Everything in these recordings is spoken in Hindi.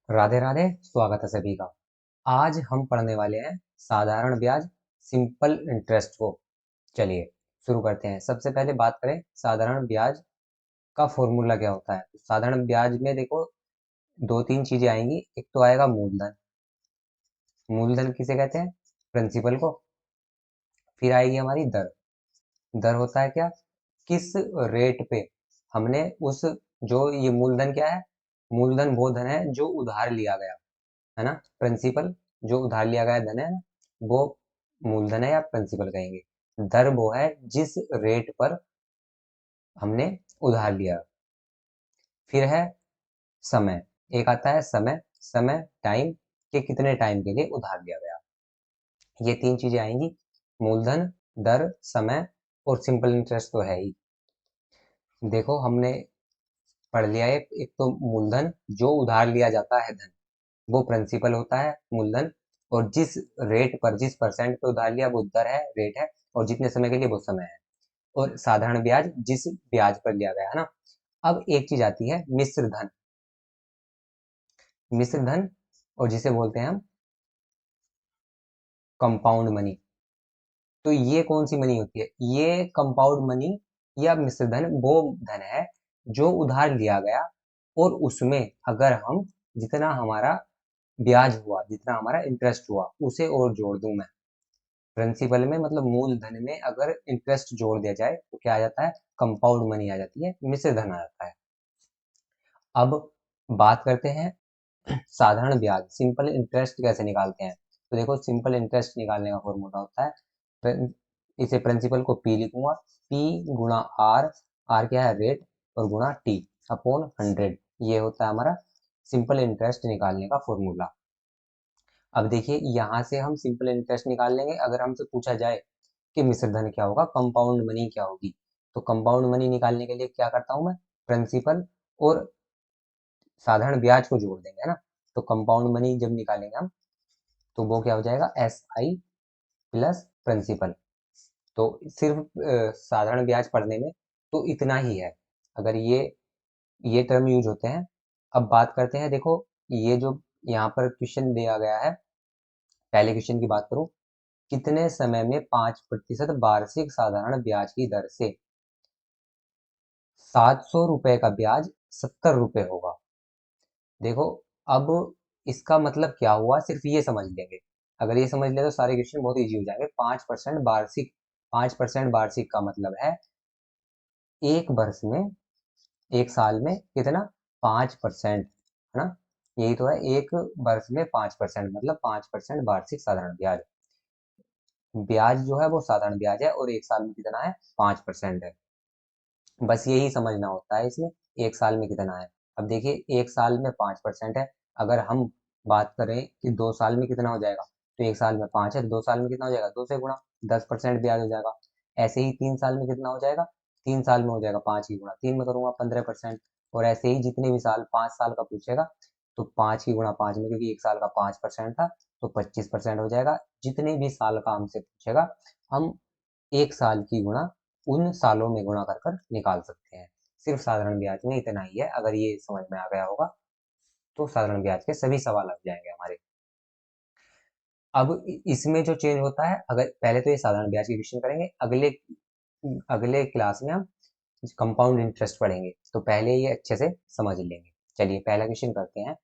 राधे राधे। स्वागत है सभी का। आज हम पढ़ने वाले हैं साधारण ब्याज, सिंपल इंटरेस्ट को। चलिए शुरू करते हैं। सबसे पहले बात करें साधारण ब्याज का फॉर्मूला क्या होता है। तो साधारण ब्याज में देखो दो तीन चीजें आएंगी। एक तो आएगा मूलधन। मूलधन किसे कहते हैं? प्रिंसिपल को। फिर आएगी हमारी दर। दर होता है क्या? किस रेट पे हमने उस, जो ये मूलधन क्या है? मूलधन वो धन है जो उधार लिया गया है ना। प्रिंसिपल जो उधार लिया गया धन है ना, वो मूलधन है या प्रिंसिपल कहेंगे। दर वो है जिस रेट पर हमने उधार लिया। फिर है समय। एक आता है समय। समय टाइम के कितने टाइम के लिए उधार लिया गया। ये तीन चीजें आएंगी। मूलधन, दर, समय और सिंपल इंटरेस्ट तो है ही। देखो हमने पढ़ लिया है। एक तो मूलधन जो उधार लिया जाता है धन, वो प्रिंसिपल होता है मूलधन। और जिस रेट पर, जिस परसेंट पे उधार लिया वो दर है, रेट है। और जितने समय के लिए वो समय है। और साधारण ब्याज जिस ब्याज पर लिया गया है ना। अब एक चीज आती है मिश्र धन। मिश्र धन, और जिसे बोलते हैं हम कंपाउंड मनी। तो ये कौन सी मनी होती है? ये कंपाउंड मनी या मिश्र धन वो धन है जो उधार लिया गया, और उसमें अगर हम जितना हमारा ब्याज हुआ, जितना हमारा इंटरेस्ट हुआ, उसे और जोड़ दूं मैं। प्रिंसिपल में मतलब मूलधन में अगर इंटरेस्ट जोड़ दिया जाए तो क्या आ जाता है? कंपाउंड मनी आ जाती है, मिश्र धन आ जाता है। अब बात करते हैं साधारण ब्याज, सिंपल इंटरेस्ट कैसे निकालते हैं। तो देखो सिंपल इंटरेस्ट निकालने का फॉर्मूला होता है, इसे प्रिंसिपल को पी लिखूंगा। पी गुणा आर। आर क्या है? रेट। और गुणा टी अपॉन 100। ये होता है हमारा सिंपल इंटरेस्ट निकालने का फॉर्मूला। अब देखिए यहाँ से हम सिंपल इंटरेस्ट निकाल लेंगे। अगर हमसे पूछा जाए कि मिश्र धन क्या होगा, कंपाउंड मनी क्या होगी, तो कंपाउंड मनी निकालने के लिए क्या करता हूं मैं? प्रिंसिपल और साधारण ब्याज को जोड़ देंगे, है ना। तो कंपाउंड मनी जब निकालेंगे हम, तो वो क्या हो जाएगा? S I plus principal. तो सिर्फ साधारण ब्याज पढ़ने में तो इतना ही है, अगर ये टर्म यूज होते हैं। अब बात करते हैं, देखो ये जो यहाँ पर क्वेश्चन दिया गया है, पहले क्वेश्चन की बात करूं। कितने समय में 5% वार्षिक साधारण ब्याज की दर से 700 रुपए का ब्याज 70 रुपए होगा। देखो अब इसका मतलब क्या हुआ, सिर्फ ये समझ लेंगे। अगर ये समझ ले तो सारे क्वेश्चन बहुत इजी हो जाएंगे। 5% वार्षिक, 5% वार्षिक का मतलब है एक वर्ष में, एक साल में कितना? 5%, है ना। यही तो है, एक वर्ष में 5% मतलब 5% वार्षिक साधारण ब्याज। ब्याज जो है वो साधारण ब्याज है, और एक साल में कितना है? 5% है। बस यही समझना होता है इसमें, एक साल में कितना है। अब देखिए एक साल में 5% है। अगर हम बात करें कि 2 साल में कितना हो जाएगा, तो एक साल में 5 है, 2 साल में कितना हो जाएगा? 2 से गुणा, 10% ब्याज हो जाएगा। ऐसे ही 3 साल में कितना हो जाएगा? 3 साल में हो जाएगा 5 की गुणा 3 में करूंगा 15%। और ऐसे ही जितने भी साल, 5 साल का पूछेगा तो 5 की गुणा 5 में, क्योंकि एक साल का 5% था, तो 25% हो जाएगा। जितने भी साल का हमसे पूछेगा, हम एक साल की गुणा उन सालों में गुणा कर कर निकाल सकते हैं। सिर्फ साधारण ब्याज में इतना ही है। अगर ये समझ में आ गया होगा तो साधारण ब्याज के सभी सवाल लग जाएंगे हमारे। अब इसमें जो चेंज होता है, अगर पहले तो ये साधारण ब्याज के क्वेश्चन करेंगे, अगले अगले क्लास में हम कंपाउंड इंटरेस्ट पढ़ेंगे, तो पहले ये अच्छे से समझ लेंगे। चलिए पहला क्वेश्चन करते हैं।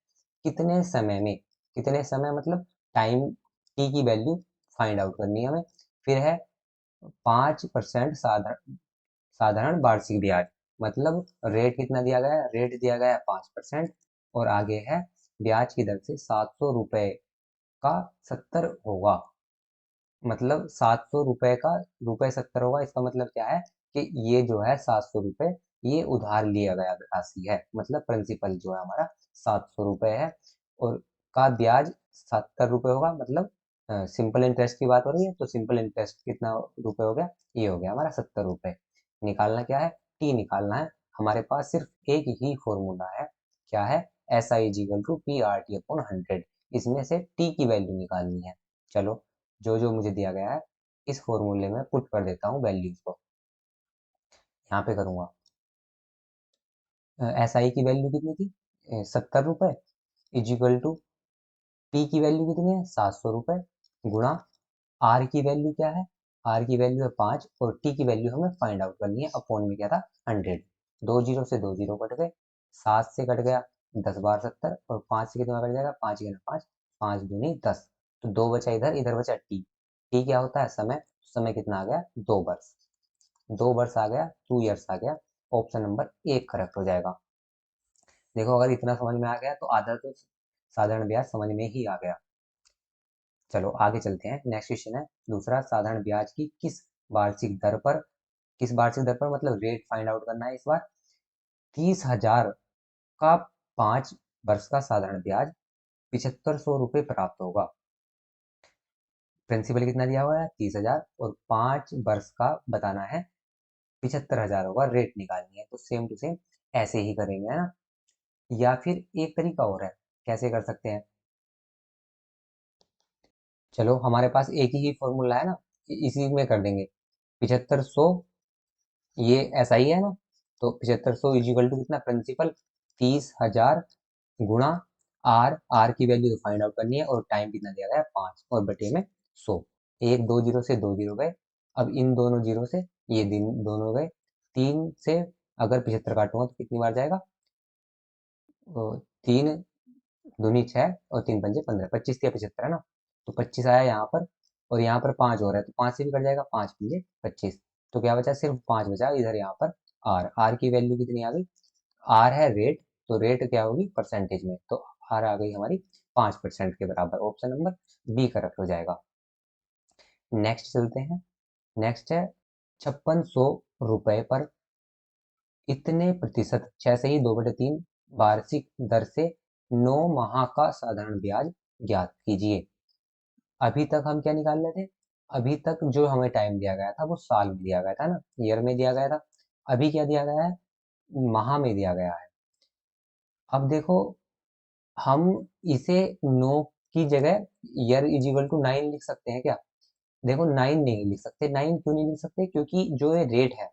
कितने समय में, कितने समय मतलब टाइम टी की वैल्यू फाइंड आउट करनी है हमें। फिर है 5% साधारण, साधारण वार्षिक ब्याज, मतलब रेट कितना दिया गया है? रेट दिया गया है 5%। और आगे है ब्याज की दर से 700 रुपए का 70 होगा। मतलब 700 रुपए का रुपए 70 होगा। इसका मतलब क्या है कि ये जो है 700 रुपए, ये उधार लिया गया राशि है। मतलब प्रिंसिपल जो है हमारा 700 रुपए है, और का ब्याज 70 रुपए होगा। मतलब सिंपल इंटरेस्ट की बात हो रही है, तो सिंपल इंटरेस्ट कितना रुपए हो गया? ये हो गया हमारा 70 रुपए। निकालना क्या है? टी निकालना है। हमारे पास सिर्फ एक ही फॉर्मूला है, क्या है? S I is equal to P R T upon 100। इसमें से टी की वैल्यू निकालनी है। चलो जो जो मुझे दिया गया है इस फॉर्मूले में पुट कर देता हूँ वैल्यूज को। यहाँ पे करूंगा। एस आई की वैल्यू कितनी थी? 70 रुपए। इज इक्वल टू टी की वैल्यू कितनी है 700 रुपये गुणा आर की वैल्यू क्या है, आर की वैल्यू है 5 और टी की वैल्यू हमें फाइंड आउट करनी है, अपॉन में क्या था 100। 2 जीरो से 2 जीरो कट गए, 7 से कट गया 10 बार 70 और 5 से कितना कट जाएगा 5 गुना 5, 5 दूनी 10। तो 2 बचा इधर, इधर बचा टी। टी क्या होता है समय, समय कितना आ गया 2 वर्ष, 2 वर्ष आ गया 2 ईयर्स आ गया। ऑप्शन नंबर एक करेक्ट हो जाएगा। देखो अगर इतना समझ में आ गया तो आधा तो साधारण ब्याज समझ में ही आ गया। चलो आगे चलते हैं। नेक्स्ट क्वेश्चन है दूसरा, साधारण ब्याज की किस वार्षिक दर पर, किस वार्षिक दर पर मतलब रेट फाइंड आउट करना है इस बार, 30,000 का 5 वर्ष का साधारण ब्याज 7500 रुपये प्राप्त होगा। प्रिंसिपल कितना दिया हुआ है 30,000 और 5 वर्ष का बताना है 75,000 होगा, रेट निकालनी है। तो सेम टू सेम ऐसे ही करेंगे है ना, या फिर एक तरीका और है कैसे कर सकते हैं। चलो हमारे पास एक ही फॉर्मूला है ना, इसी में कर देंगे। 7500 ये ऐसा ही है ना, तो 7500 इजिकल टू कितना प्रिंसिपल 30,000 गुणा आर, आर की वैल्यू तो फाइंड आउट करनी है और टाइम कितना दिया गया है 5 और बटे में 100। एक 2 जीरो से 2 जीरो गए, अब इन दोनों जीरो से ये दिन दोनों गए, 3 से अगर 75 काटूंगा तो कितनी बार जाएगा, 3 दूनी 6 और 3 पंजे 15, 25 या 75 है ना, तो 25 आया यहाँ पर और यहाँ पर 5 हो रहा है तो 5 से भी कट जाएगा, 5 पंजे 25। तो क्या बचा सिर्फ 5 बचा इधर, यहाँ पर आर, आर की वैल्यू कितनी आ गई, आर है रेट, तो रेट क्या होगी परसेंटेज में, तो आर आ गई हमारी 5% के बराबर। ऑप्शन नंबर बी करेक्ट हो जाएगा। नेक्स्ट चलते हैं। नेक्स्ट है 5600 रुपए पर इतने प्रतिशत 6 से ही 2/3 वार्षिक दर से 9 माह का साधारण ब्याज ज्ञात कीजिए। अभी तक हम क्या निकाल रहे थे, अभी तक जो हमें टाइम दिया गया था वो साल में दिया गया था ना, ईयर में दिया गया था। अभी क्या दिया गया है, माह में दिया गया है। अब देखो हम इसे 9 की जगह ईयर इज इक्वल टू 9 लिख सकते हैं क्या। देखो 9 नहीं लिख सकते, 9 क्यों नहीं लिख सकते, क्योंकि जो ये रेट है,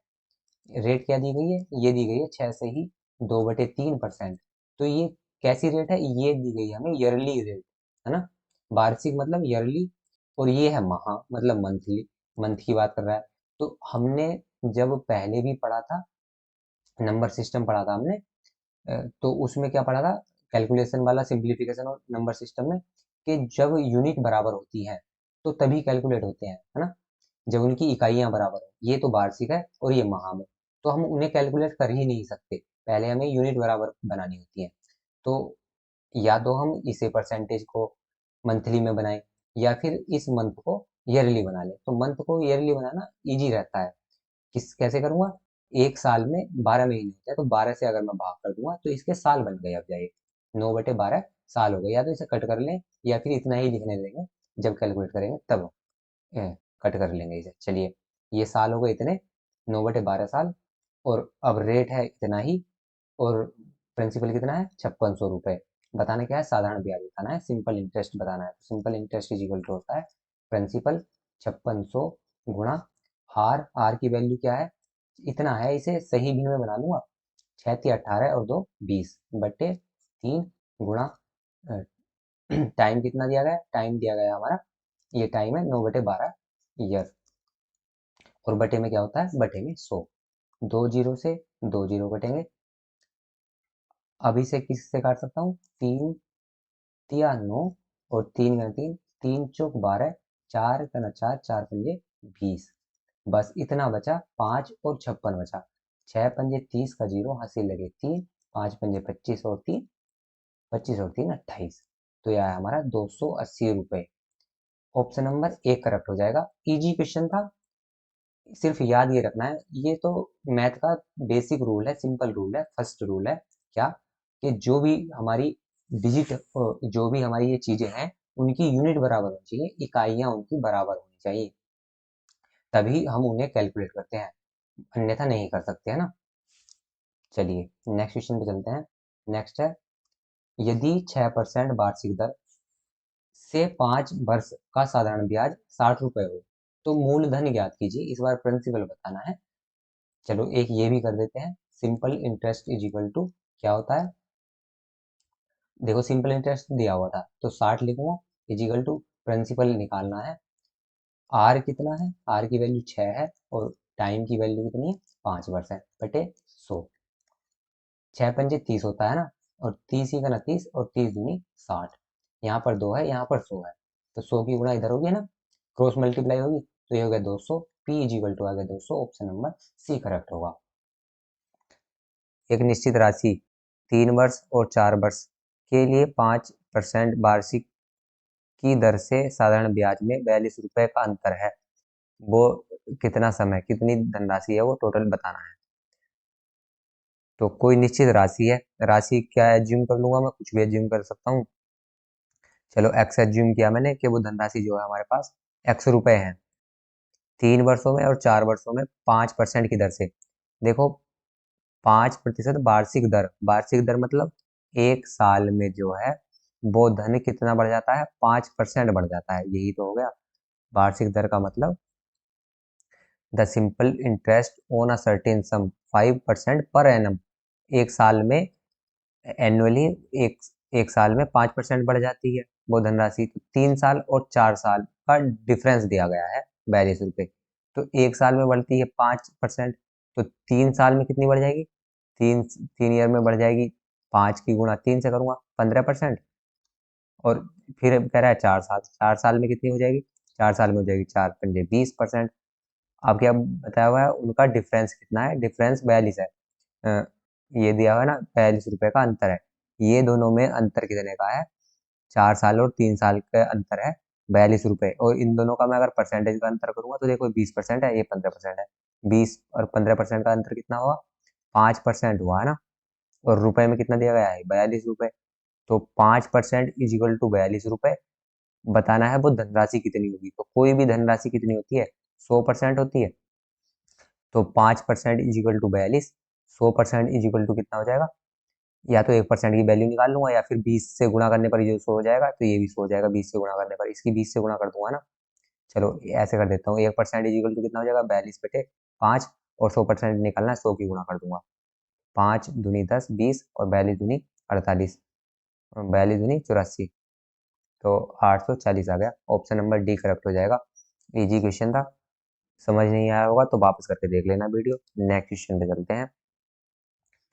रेट क्या दी गई है, ये दी गई है 6 से ही 2/3%। तो ये कैसी रेट है, ये दी गई है हमें ईयरली रेट, है ना, वार्षिक मतलब ईयरली, और ये है माह मतलब मंथली, मंथ की बात कर रहा है। तो हमने जब पहले भी पढ़ा था, नंबर सिस्टम पढ़ा था हमने, तो उसमें क्या पढ़ा था, कैलकुलेशन वाला सिंप्लीफिकेशन और नंबर सिस्टम में, कि जब यूनिट बराबर होती है तो तभी कैलकुलेट होते हैं, है ना, जब उनकी इकाइयां बराबर हो। ये तो वार्षिक है और ये माह में, तो हम उन्हें कैलकुलेट कर ही नहीं सकते, पहले हमें यूनिट बराबर बनानी होती है। तो या तो हम इसे परसेंटेज को मंथली में बनाएं, या फिर इस मंथ को ईयरली बना लें। तो मंथ को ईयरली बनाना इजी रहता है। किस कैसे करूंगा, एक साल में 12 महीने होते हैं, तो 12 से अगर मैं भाग कर दूंगा तो इसके साल बन गए। अब जाइए 9/12 साल हो गए, या तो इसे कट कर लें या फिर इतना ही लिखने देंगे, जब कैलकुलेट करेंगे तब कट कर लेंगे इसे। चलिए ये साल हो गए इतने, 9/12 साल, और अब रेट है इतना ही, और प्रिंसिपल कितना है 5600 रुपये। बताना क्या है, साधारण ब्याज बताना है, सिंपल इंटरेस्ट बताना है। Simple interest is equal to होता है प्रिंसिपल 5600 गुणा आर, आर की वैल्यू क्या है इतना है, इसे सही भी में बना लूंगा, 6×3 = 18 और 2 20/3 गुणा टाइम कितना दिया गया, टाइम दिया गया हमारा, ये टाइम है 9/12 ईयर, और बटे में क्या होता है, बटे में 100। 2 जीरो से 2 जीरो कटेंगे, अभी से किससे काट सकता हूँ, 3×3 = 9 और 3×3 3×4 = 12, 4×4 4×5 = 20, बस इतना बचा, 5 और 56 बचा, 6×5 = 30 का जीरो, हंसी लगे 3, 5×5 = 25 और 3 25 और 3 28। तो यह है हमारा 280 रुपये। ऑप्शन नंबर एक करेक्ट हो जाएगा। इजी क्वेश्चन था, सिर्फ याद ये रखना है, ये तो मैथ का बेसिक रूल है, सिंपल रूल है, फर्स्ट रूल है क्या, कि जो भी हमारी डिजिट, जो भी हमारी ये चीजें हैं उनकी यूनिट बराबर होनी चाहिए, इकाइयां उनकी बराबर होनी चाहिए, तभी हम उन्हें कैलकुलेट करते हैं, अन्यथा नहीं कर सकते, है ना। चलिए नेक्स्ट क्वेश्चन पे चलते हैं। नेक्स्ट है, यदि 6% वार्षिक दर से 5 वर्ष का साधारण ब्याज 60 रुपये हो तो मूलधन ज्ञात कीजिए। इस बार प्रिंसिपल बताना है। चलो एक ये भी कर देते हैं, simple interest is equal to क्या होता है, देखो सिंपल इंटरेस्ट दिया हुआ था तो 60 लिखूंगा, इजिकल टू प्रिंसिपल निकालना है। आर कितना है, आर की वैल्यू 6 है और टाइम की वैल्यू कितनी है, 5% बटे 100। 6 पंजे 30 होता है ना, और 30 ही का ना 30, और 30 दूनी 60। यहाँ पर 2 है, यहाँ पर 100 है, तो 100 की गुणा इधर होगी ना, क्रॉस मल्टीप्लाई होगी, तो ये हो गया 200। पी इजिकल टू आ गया 200, ऑप्शन नंबर सी करेक्ट होगा। एक निश्चित राशि 3 वर्ष और 4 वर्ष के लिए 5% वार्षिक की दर से साधारण ब्याज में 42 रुपए का अंतर है। वो कितना समय, कितनी धनराशि है, वो टोटल बताना है। तो कोई निश्चित राशि है, राशि क्या एज्यूम कर लूंगा मैं, कुछ भी एज्यूम कर सकता हूँ। चलो एक्स एज्यूम किया मैंने कि वो धनराशि जो है हमारे पास x रुपए है। 3 वर्षों में और 4 वर्षों में 5% की दर से। देखो 5% वार्षिक दर, वार्षिक दर मतलब एक साल में जो है वो धन कितना बढ़ जाता है, 5% बढ़ जाता है, यही तो हो गया वार्षिक दर का मतलब। The simple interest on a certain some 5% per annum. एक साल में एनुअली, एक एक साल में 5% बढ़ जाती है वो धनराशि। तो 3 साल और 4 साल का डिफरेंस दिया गया है 42 रुपये। तो एक साल में बढ़ती है 5%, तो 3 साल में कितनी बढ़ जाएगी, तीन तीन ईयर में बढ़ जाएगी, 5 की गुणा 3 से करूंगा 15%। और फिर कह रहा है 4 साल, 4 साल में कितनी हो जाएगी, 4 साल में हो जाएगी 4 पंजे 20%। अब क्या बताया हुआ है, उनका डिफरेंस कितना है, डिफरेंस 42 है। अ, ये दिया हुआ है ना, 42 रुपए का अंतर है। ये दोनों में अंतर कितने का है, 4 साल और 3 साल का अंतर है 42 रुपए। और इन दोनों का मैं अगर परसेंटेज का अंतर करूंगा तो देखो 20% है, ये 15% है। 20 और 15% का अंतर कितना हुआ, 5% हुआ है ना। और रुपए में कितना दिया गया है, 42 रुपए। तो 5% इज इक्वल टू 42 रुपए। बताना है वो धनराशि कितनी होगी, तो कोई भी धनराशि कितनी होती है, 100% होती है। तो 5% is equal to 42, 100% is equal to कितना हो जाएगा, या तो 1% की वैल्यू निकाल लूंगा, या फिर 20 से गुणा करने पर ये 100 हो जाएगा, तो ये भी 100 हो जाएगा, 20 से गुणा करने पर, इसकी 20 से गुणा कर दूंगा ना। चलो ऐसे कर देता हूँ, 1% इज इक्वल टू कितना हो जाएगा, 42/5। और 100% निकालना है, 100 की गुणा कर दूंगा। 5 दूनी 10, 20, और 42 दूनी 48, 42 दूनी 84, तो 840 आ गया। ऑप्शन नंबर डी करेक्ट हो जाएगा। इजी क्वेश्चन था, समझ नहीं आया होगा तो वापस करके देख लेना वीडियो। नेक्स्ट क्वेश्चन पे चलते हैं।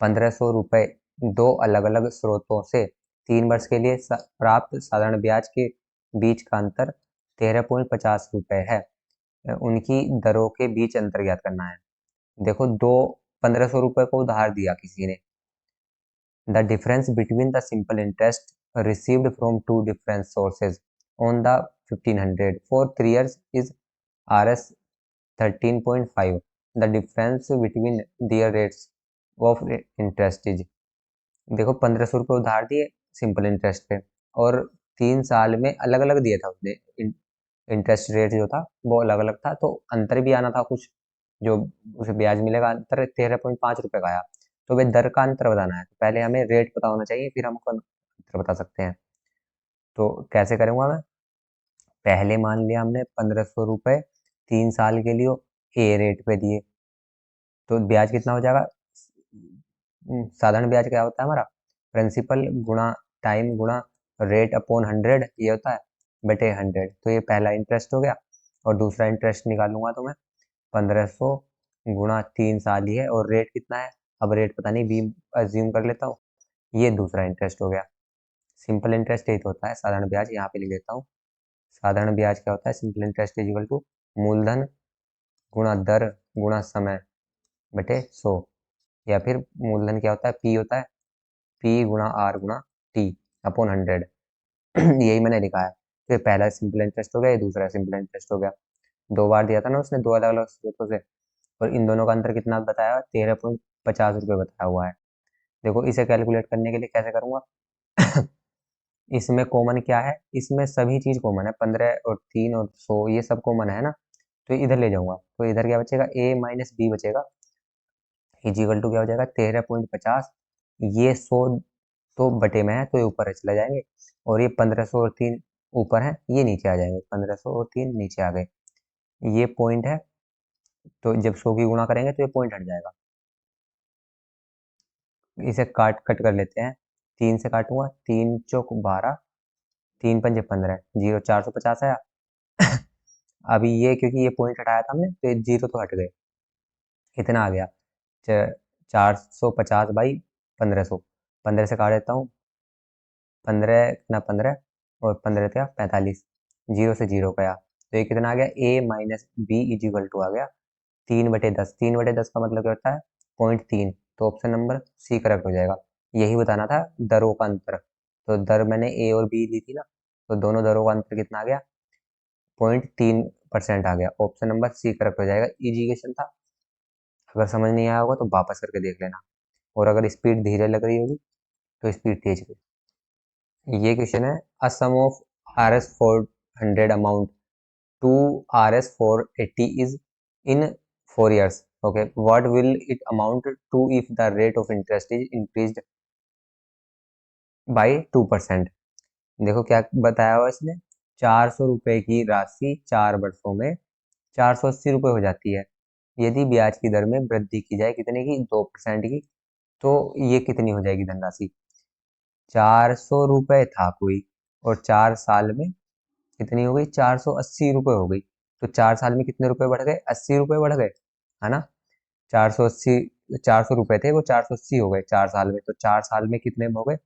1500 रुपये दो अलग अलग स्रोतों से 3 वर्ष के लिए प्राप्त साधारण ब्याज के बीच का अंतर 13.50 रुपये है। उनकी दरों के बीच अंतर ज्ञात करना है। देखो दो 1500 रुपये को उधार दिया किसी ने। The difference between the simple interest received from two different sources on the 1500 for 3 years is RS 13.5। The difference between their rates of interest is. देखो 1500 रुपये उधार दिए सिंपल इंटरेस्ट पे, और 3 साल में अलग अलग दिया था उसने। इंटरेस्ट रेट जो था वो अलग अलग था, तो अंतर भी आना था कुछ, जो उसे ब्याज मिलेगा अंतर 13.5 रुपये का आया। तो वे दर का अंतर बताना है, तो पहले हमें रेट पता होना चाहिए, फिर हमको अंतर बता सकते हैं। तो कैसे करूँगा मैं, पहले मान लिया हमने 1500 रुपये 3 साल के लिए ए रेट पे दिए, तो ब्याज कितना हो जाएगा। साधारण ब्याज क्या होता है हमारा, प्रिंसिपल गुणा टाइम गुणा रेट अपॉन 100, ये होता है बटे 100। तो ये पहला इंटरेस्ट हो गया। और दूसरा इंटरेस्ट निकालूंगा तो मैं 1500 गुणा 3 साल ही है, और रेट कितना है, अब रेट पता नहीं, बी अज्यूम कर लेता हूँ। ये दूसरा इंटरेस्ट हो गया। सिंपल इंटरेस्ट यही तो होता है, साधारण ब्याज यहाँ पे लिख देता हूँ। साधारण ब्याज क्या होता है, simple interest is equal to मूलधन गुणा दर गुणा समय बटे 100। या फिर मूलधन क्या होता है, पी होता है, पी गुणा आर गुणा टी अपॉन 100। यही मैंने लिखा है। फिर पहला सिंपल इंटरेस्ट हो गया, ये दूसरा सिंपल इंटरेस्ट हो गया। 2 बार दिया था ना उसने, दो अलग अलग स्रोतों से, और इन दोनों का अंतर कितना बताया, 13.50 रुपये बताया हुआ है। देखो इसे कैलकुलेट करने के लिए कैसे करूंगा। इसमें कॉमन क्या है, इसमें सभी चीज कॉमन है, 15 और 3 और 100 ये सब कॉमन है ना। तो इधर ले जाऊंगा, तो इधर क्या बचेगा, ए माइनस बी बचेगा, इजिकल टू क्या हो जाएगा 13.50। ये 100 तो बटे में है, तो ये ऊपर चले जाएंगे, और ये 1500 और 3 ऊपर है, ये नीचे आ जाएंगे, 1500 और 3 नीचे आ गए। ये पॉइंट है, तो जब 100 की गुणा करेंगे तो ये पॉइंट हट जाएगा। इसे काट कट कर लेते हैं। 3 से काटूंगा, 3 चौक 12, 3 पंजे 15, 0 450 आया। अभी ये क्योंकि ये पॉइंट हटाया था हमने तो 0 तो हट गए, कितना आ गया 450/1500, 15 से काट देता हूँ, 15 और 15 जीरो से जीरो गया, तो ये कितना आ गया A-B = आ गया 3/10। 3/10 का मतलब क्या होता है 0.3, तो ऑप्शन नंबर सी करेक्ट हो जाएगा। यही बताना था दरों का अंतर, तो दर मैंने ए और बी ली थी ना, तो दोनों दरों का अंतर कितना आ गया 0.3% आ गया, ऑप्शन नंबर सी करेक्ट हो जाएगा। इजी क्वेश्चन था, अगर समझ नहीं आया होगा तो वापस करके देख लेना, और अगर स्पीड धीरे लग रही होगी तो स्पीड तेज करो। ये क्वेश्चन है, a sum of Rs 400 amount to Rs 480 is in 4 years. Okay, what will it amount to if the rate of interest is increased by 2%? देखो क्या बताया हुआ इसने, 400 रुपए की राशि 4 वर्षों में 480 रुपये हो जाती है, यदि ब्याज की दर में वृद्धि की जाए कितने की 2% की, तो ये कितनी हो जाएगी धनराशि। 400 रुपये था कोई, और 4 साल में कितनी हो गई 480 रुपये हो गई, तो 4 साल में कितने रुपए बढ़ गए 80 रुपये बढ़ गए, है ना। 480, 400 रुपये थे वो 480 हो गए 4 साल में, तो 4 साल में कितने हो गए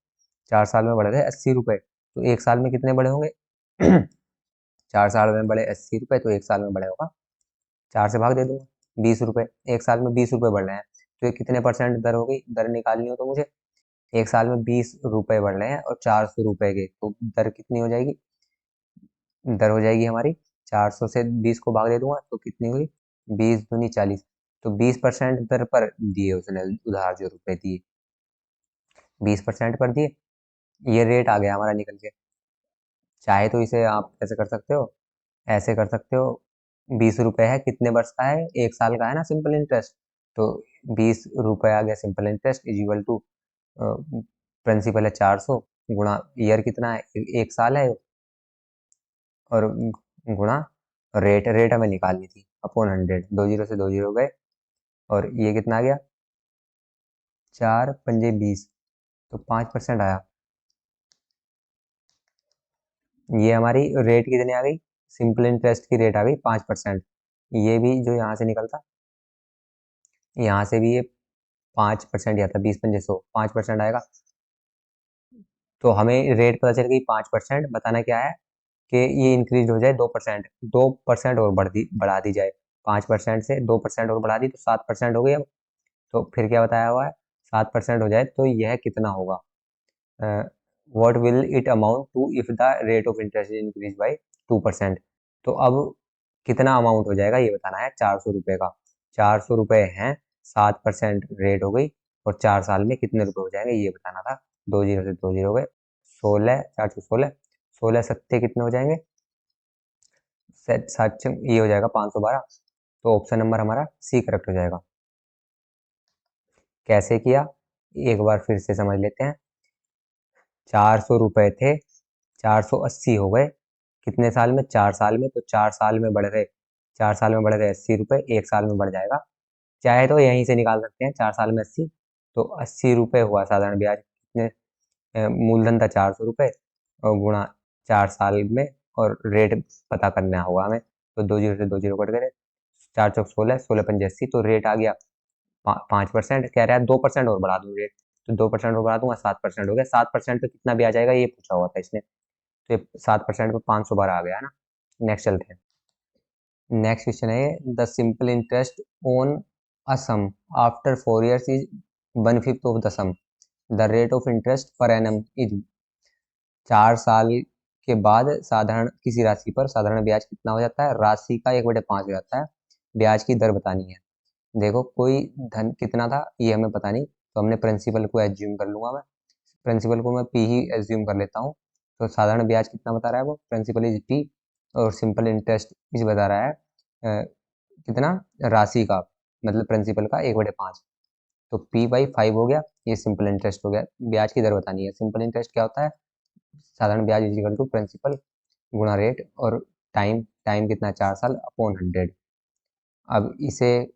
4 साल में बढ़ गए 80 रुपये, तो 1 साल में कितने बड़े होंगे 4 साल में बड़े 80 रुपये, तो 1 साल में बड़े होगा 4 से भाग दे दूंगा 20 रुपये, 1 साल में 20 रुपये बढ़ रहे हैं, तो ये कितने परसेंट दर हो गई, दर निकालनी हो तो मुझे 1 साल में 20 रुपये बढ़ रहे हैं और 400 रुपये के, तो दर कितनी हो जाएगी, दर हो जाएगी हमारी 400 से 20 को भाग दे दूंगा तो कितनी हुई 20 दूनी 40, तो 20% दर पर दिए उसने उधार जो रुपए दिए 20% पर दिए, ये रेट आ गया हमारा निकल के। चाहे तो इसे आप कैसे कर सकते हो, ऐसे कर सकते हो, 20 रुपये है कितने वर्ष का है 1 साल का है ना सिंपल इंटरेस्ट, तो 20 रुपये आ गया simple interest is equal to principal है 400 गुणा ईयर कितना है 1 साल है, और गुणा रेट, रेट हमें निकालनी थी अपॉन 100, 2 जीरो से 2 जीरो गए, और ये कितना आ गया 4 पंजे 20, तो 5% आया। ये हमारी रेट कितनी आ गई, सिंपल इंटरेस्ट की रेट आ गई 5%। ये भी जो यहाँ से निकलता, यहाँ से भी ये 5% ही आता, 20 पंजे 100, 5% आएगा, तो हमें रेट पता चल गई 5%, बताना क्या है कि ये इंक्रीज हो जाए 2%, 2% और बढ़ा दी जाए, 5% से 2% और बढ़ा दी तो 7% हो गई अब, तो फिर क्या बताया हुआ है 7% हो जाए तो यह कितना होगा, what will it amount to if the rate of interest increase by 2%। तो अब कितना अमाउंट हो जाएगा ये बताना है 400 रुपये का, 400 रुपये हैं, 7% रेट हो गई, और 4 साल में कितने रुपए हो जाएंगे ये बताना था। 2 जीरो से 2 जीरो गए, 16, 416, 16 सत्ते कितने हो जाएंगे, सात ये हो जाएगा 512, तो ऑप्शन नंबर हमारा सी करेक्ट हो जाएगा। कैसे किया एक बार फिर से समझ लेते हैं, 400 रुपये थे 480 हो गए कितने साल में 4 साल में, तो 4 साल में बढ़ गए, 4 साल में बढ़ गए 80 रुपये, 1 साल में बढ़ जाएगा, चाहे तो यहीं से निकाल सकते हैं 4 साल में 80, तो 80 रुपये हुआ साधारण ब्याज, कितने मूलधन था 400 रुपये और गुणा 4 साल में, और रेट पता करना होगा हमें, तो 2 जीरो से 2 जीरो कट गए, 4 चौक 16, 16 पंजे 80, तो रेट आ गया 5%, कह रहा है 2% और बढ़ा दूँ रेट, तो 2% और बढ़ा दूंगा 7% हो गया, 7% पे कितना ब्याज आएगा ये पूछा हुआ था इसने, तो 7% पे 512 आ गया है ना। नेक्स्ट चलते हैं, नेक्स्ट क्वेश्चन है the simple interest on a sum after 4 years is 1/5 of the sum, the rate of interest per annum is, 4 साल के बाद साधारण किसी राशि पर साधारण ब्याज कितना हो जाता है, राशि का 1/5 हो जाता है, ब्याज की दर बतानी है। देखो कोई धन कितना था ये हमें पता नहीं, तो हमने प्रिंसिपल को एज्यूम कर लूंगा मैं, प्रिंसिपल को मैं पी ही एज्यूम कर लेता हूँ, तो साधारण ब्याज कितना बता रहा है वो प्रिंसिपल इज पी, और सिंपल इंटरेस्ट इज बता रहा है कितना राशि का, मतलब प्रिंसिपल का 1/5, तो P/5 हो गया, ये सिंपल इंटरेस्ट हो गया। ब्याज की दर बतानी है, सिंपल इंटरेस्ट क्या होता है साधारण ब्याज इज इक्वल टू प्रिंसिपल गुणा रेट, और टाइम, टाइम कितना 4 साल अपॉन 100। अब इसे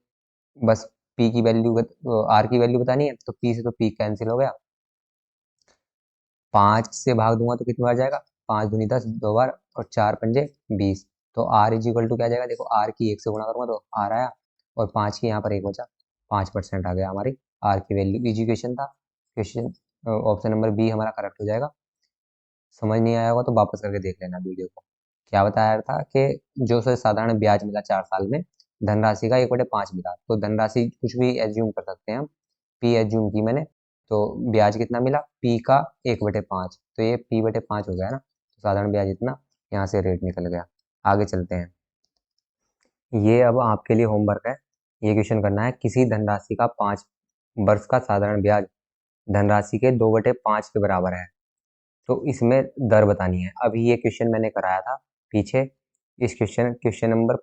बस पी की वैल्यू आर की वैल्यू बतानी है, तो पी से तो पी कैंसिल हो गया, 5 से भाग दूंगा तो कितनी बार जाएगा, 5 दूनी 10, 2 बार, और 4 पंजे 20। तो आर इज इक्वल टू क्या जाएगा, देखो आर की 1 से गुणा करूंगा तो आर आया, और 5 की यहाँ पर 1 बचा, 5% आ गया हमारी आर की वैल्यू। इजी क्वेश्चन था। क्वेश्चन ऑप्शन नंबर बी हमारा करेक्ट हो जाएगा। समझ नहीं आया होगा तो वापस करके देख लेना वीडियो को। क्या बताया था कि जो से साधारण ब्याज मिला 4 साल में, धनराशि का 1/5 मिला, तो धनराशि कुछ भी एज्यूम कर सकते हैं हम। पी एज्यूम की मैंने, तो ब्याज कितना मिला, पी का 1/5, तो ये p/5 हो गया ना, तो साधारण ब्याज इतना, यहाँ से रेट निकल गया। आगे चलते हैं। ये अब आपके लिए होमवर्क है। ये क्वेश्चन करना है, किसी धनराशि का 5 वर्ष का साधारण ब्याज धनराशि के 2/5 के बराबर है, तो इसमें दर बतानी है। अभी ये क्वेश्चन मैंने कराया था पीछे। इस क्वेश्चन नंबर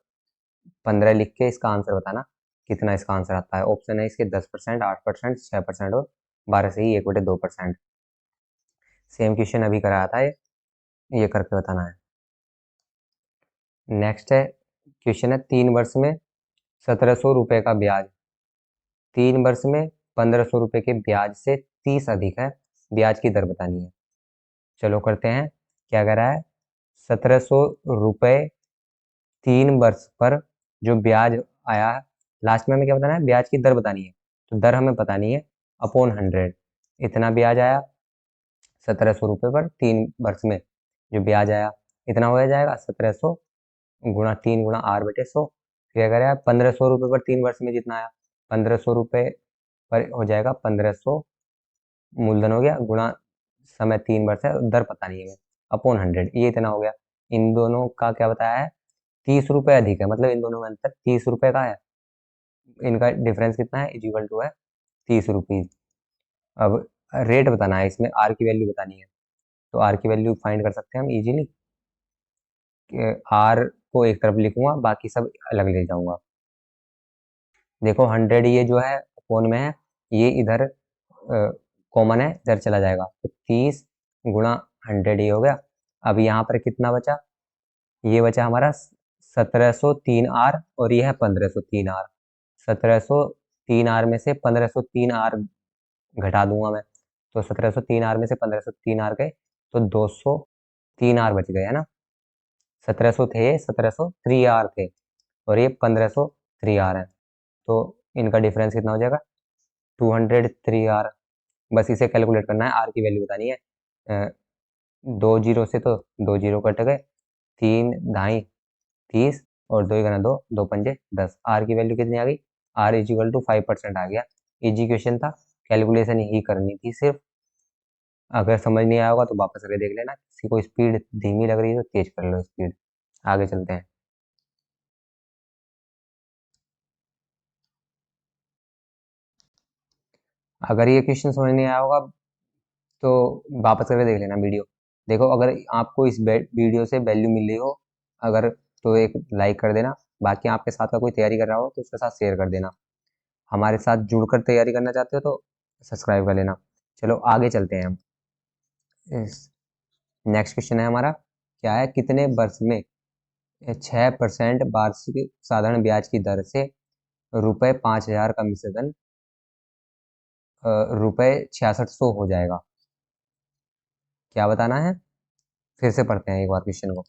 15 लिख के इसका आंसर बताना कितना इसका आंसर आता है। ऑप्शन है इसके 10%, 8%, 6% और 12 से ही 1/2%। सेम क्वेश्चन अभी कराया था ये करके बताना है। नेक्स्ट है क्वेश्चन है, 3 वर्ष में 1700 रुपये का ब्याज 3 वर्ष में 1500 रुपये के ब्याज से 30 अधिक है, ब्याज की दर बतानी है। चलो करते हैं। क्या कह रहा है, 1700 रुपये 3 वर्ष पर जो ब्याज आया, लास्ट में हमें क्या बताना है, ब्याज की दर बतानी है। तो दर हमें बतानी है अपॉन 100। इतना ब्याज आया 1700 रुपये पर 3 वर्ष में, जो ब्याज आया इतना हो जाएगा 1700 गुणा 3 गुणा r/100। क्या करेगा, 1500 रुपये पर 3 वर्ष में जितना आया, 1500 रुपये पर हो जाएगा 1500, मूलधन हो गया, गुणा समय 3 वर्ष है, दर पता नहीं है हमें, अपॉन 100, ये इतना हो गया। इन दोनों का क्या बताया है, 30 रुपये अधिक है, मतलब इन दोनों में अंतर 30 रुपये का है। इनका डिफरेंस कितना है, इज इक्वल टू है 30 रुपीज। अब रेट बताना है, इसमें आर की वैल्यू बतानी है। तो आर की वैल्यू फाइंड कर सकते हैं हम इजीली। आर को एक तरफ लिखूंगा, बाकी सब अलग ले जाऊंगा। देखो 100 ये जो है फोन में है, ये इधर कॉमन है, इधर चला जाएगा, तो 30 गुणा 100 ये हो गया। अब यहाँ पर कितना बचा, ये बचा हमारा 1703 आर, और ये है 1503 आर। 1703 आर में से 1503 आर घटा दूंगा मैं, तो 1703 आर में से 1503 आर गए, तो 203 आर बच गए, है ना। 1700 थे, 1703 आर थे, और ये 1503 आर है, तो इनका डिफरेंस कितना हो जाएगा, 203 आर। बस इसे कैलकुलेट करना है, आर की वैल्यू बतानी है। 2 जीरो से तो 2 जीरो कट गए, 3 ढाई 30, और 2 × 2 2 पंजे 10। आर की वैल्यू कितनी आ गई, आर इज इक्वल टू 5% आ गया। इजी क्वेश्चन था, कैलकुलेशन ही करनी थी सिर्फ। अगर समझ नहीं आया होगा तो वापस करके देख लेना। किसी को स्पीड धीमी लग रही है तो तेज कर लो स्पीड। आगे चलते हैं। अगर ये क्वेश्चन समझ नहीं आया होगा तो वापस करके देख लेना वीडियो। देखो अगर आपको इस वीडियो से वैल्यू मिल रही हो, अगर, तो एक लाइक कर देना। बाकी आपके साथ का कोई तैयारी कर रहा हो तो उसके साथ शेयर कर देना। हमारे साथ जुड़कर तैयारी करना चाहते हो तो सब्सक्राइब कर लेना। चलो आगे चलते हैं हम। नेक्स्ट क्वेश्चन है हमारा, क्या है, कितने वर्ष में 6% वार्षिक साधारण ब्याज की दर से रुपये 5000 का मिश्रधन रुपये 6600 हो जाएगा। क्या बताना है, फिर से पढ़ते हैं एक बार क्वेश्चन को।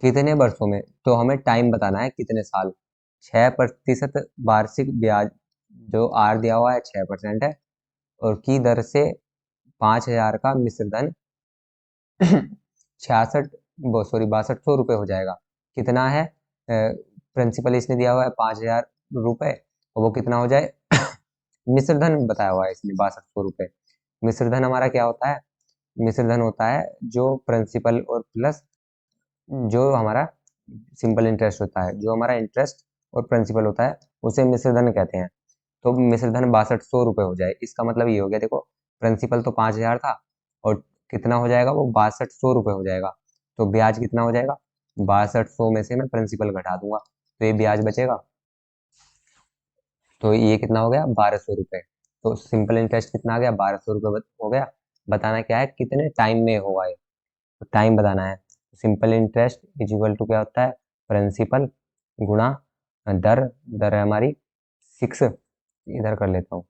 कितने वर्षों में, तो हमें टाइम बताना है कितने साल। 6% वार्षिक ब्याज, जो आर दिया हुआ है 6% है, और की दर से 5000 का मिश्रधन 66, सॉरी 6200 रुपये हो जाएगा। कितना है, प्रिंसिपल इसने दिया हुआ है 5000 रुपये, और वो कितना हो जाए मिश्रधन बताया हुआ है इसमें 6200 रुपये। मिश्रधन हमारा क्या होता है, मिश्रधन होता है जो प्रिंसिपल और प्लस जो हमारा सिंपल इंटरेस्ट होता है, जो हमारा इंटरेस्ट और प्रिंसिपल होता है, उसे मिश्रधन कहते हैं। तो मिश्रधन 6200 रुपये हो जाए, इसका मतलब ये हो गया, देखो प्रिंसिपल तो 5000 था, और कितना हो जाएगा, वो 6200 रुपये हो जाएगा। तो ब्याज कितना हो जाएगा, 6200 में से मैं प्रिंसिपल घटा दूंगा, तो ये ब्याज बचेगा, तो ये कितना हो गया, 1200 रुपये। तो सिंपल इंटरेस्ट कितना आ गया, 1200 रुपये हो गया। बताना क्या है, कितने टाइम में होगा ये, तो टाइम बताना है। Simple interest is equal to क्या होता है, प्रिंसिपल गुणा दर, दर है हमारी 6, इधर कर लेता हूँ।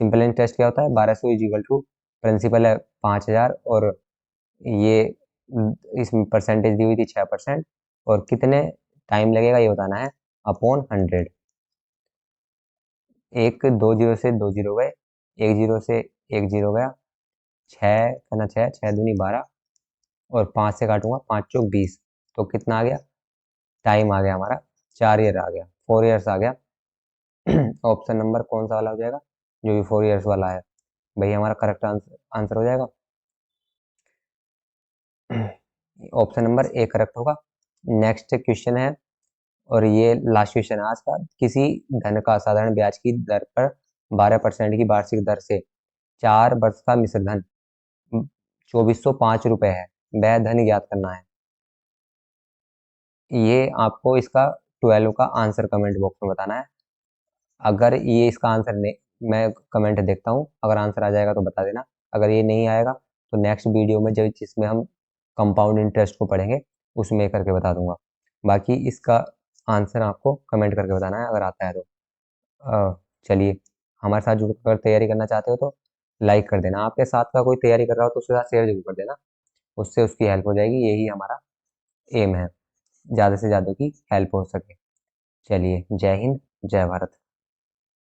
सिंपल इंटरेस्ट क्या होता है, 1200 इज इक्वल टू प्रिंसिपल है 5,000 और ये इसमें परसेंटेज दी हुई थी 6%। और कितने टाइम लगेगा ये बताना है अपॉन 100। एक 2 जीरो से 2 जीरो गए, 1 जीरो से 1 जीरो गया, 6 करना 6, 6 दूनी 12 और 5 से काटूंगा 5 चौक 20। तो कितना आ गया टाइम आ गया हमारा 4 ईयर आ गया, 4 ईयर्स आ गया। ऑप्शन नंबर कौन सा वाला हो जाएगा, जो भी 4 ईयर्स वाला है भाई हमारा करेक्ट आंसर हो जाएगा। ऑप्शन नंबर ए करेक्ट होगा। नेक्स्ट क्वेश्चन है और ये लास्ट क्वेश्चन है आज का। किसी धन का साधारण ब्याज की दर पर 12% की वार्षिक दर से 4 वर्ष का मिश्र धन 2405 रुपए है, वह धन ज्ञात करना है। ये आपको इसका 12 का आंसर कमेंट बॉक्स में बताना है। अगर ये इसका आंसर नहीं, मैं कमेंट देखता हूँ, अगर आंसर आ जाएगा तो बता देना, अगर ये नहीं आएगा तो नेक्स्ट वीडियो में जब जिसमें हम कंपाउंड इंटरेस्ट को पढ़ेंगे उसमें करके बता दूंगा। बाकी इसका आंसर आपको कमेंट करके बताना है अगर आता है तो। चलिए, हमारे साथ जुड़कर तैयारी करना चाहते हो तो लाइक कर देना, आपके साथ का कोई तैयारी कर रहा हो तो उसके साथ शेयर जरूर कर देना, उससे उसकी हेल्प हो जाएगी, यही हमारा एम है, ज़्यादा से ज़्यादा की हेल्प हो सके। चलिए, जय हिंद, जय भारत।